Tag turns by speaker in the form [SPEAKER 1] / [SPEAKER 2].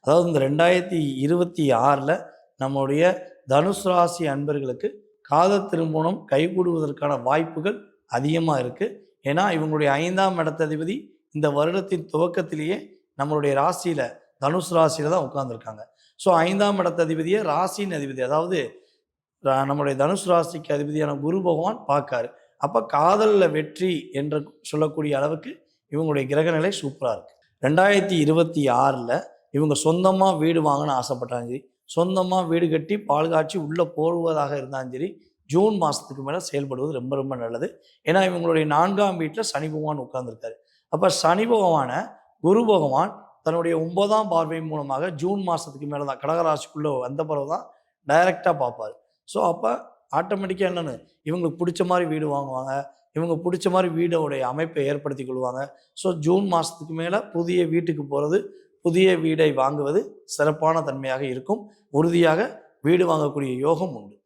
[SPEAKER 1] அதாவது இந்த 2026ல் நம்முடைய தனுசு ராசி அன்பர்களுக்கு காதல் திருமணம் கைகூடுவதற்கான வாய்ப்புகள் அதிகமாக இருக்குது. ஏன்னா இவங்களுடைய 5ஆம் இடத்ததிபதி இந்த வருடத்தின் துவக்கத்திலேயே நம்மளுடைய ராசியில் தனுசு ராசியில் தான் உட்கார்ந்துருக்காங்க. ஸோ 5ஆம் இடத்ததிபதியை ராசியின் அதிபதி, அதாவது நம்முடைய தனுசு ராசிக்கு அதிபதியான குரு பகவான் பார்க்காரு. அப்போ காதலில் வெற்றி என்று சொல்லக்கூடிய அளவுக்கு இவங்களுடைய கிரகநிலை சூப்பராக இருக்குது. 2026ல் இவங்க சொந்தமாக வீடு வாங்கணும்னு ஆசைப்பட்டாங்க சரி, சொந்தமாக வீடு கட்டி பால் காய்ச்சி உள்ளே போடுவதாக இருந்தாலும் சரி, ஜூன் மாதத்துக்கு மேலே செயல்படுவது ரொம்ப ரொம்ப நல்லது. ஏன்னா இவங்களுடைய 4ஆம் வீட்டில் சனி பகவான் உட்கார்ந்துருக்காரு. அப்போ சனி பகவானை குரு பகவான் தன்னுடைய 9ஆம் பார்வை மூலமாக ஜூன் மாதத்துக்கு மேலே தான் கடகராசிக்குள்ளே வந்த பிறகு தான் டைரெக்டாக பார்ப்பார். ஸோ அப்போ ஆட்டோமேட்டிக்காக என்னென்னு இவங்களுக்கு பிடிச்ச மாதிரி வீடு வாங்குவாங்க, இவங்க பிடிச்ச மாதிரி வீடோடைய அமைப்பை ஏற்படுத்தி கொள்வாங்க. ஸோ ஜூன் மாதத்துக்கு மேலே புதிய வீட்டுக்கு போகிறது, புதிய வீடை வாங்குவது சிறப்பான தன்மையாக இருக்கும். உறுதியாக வீடு வாங்கக்கூடிய யோகம் உண்டு.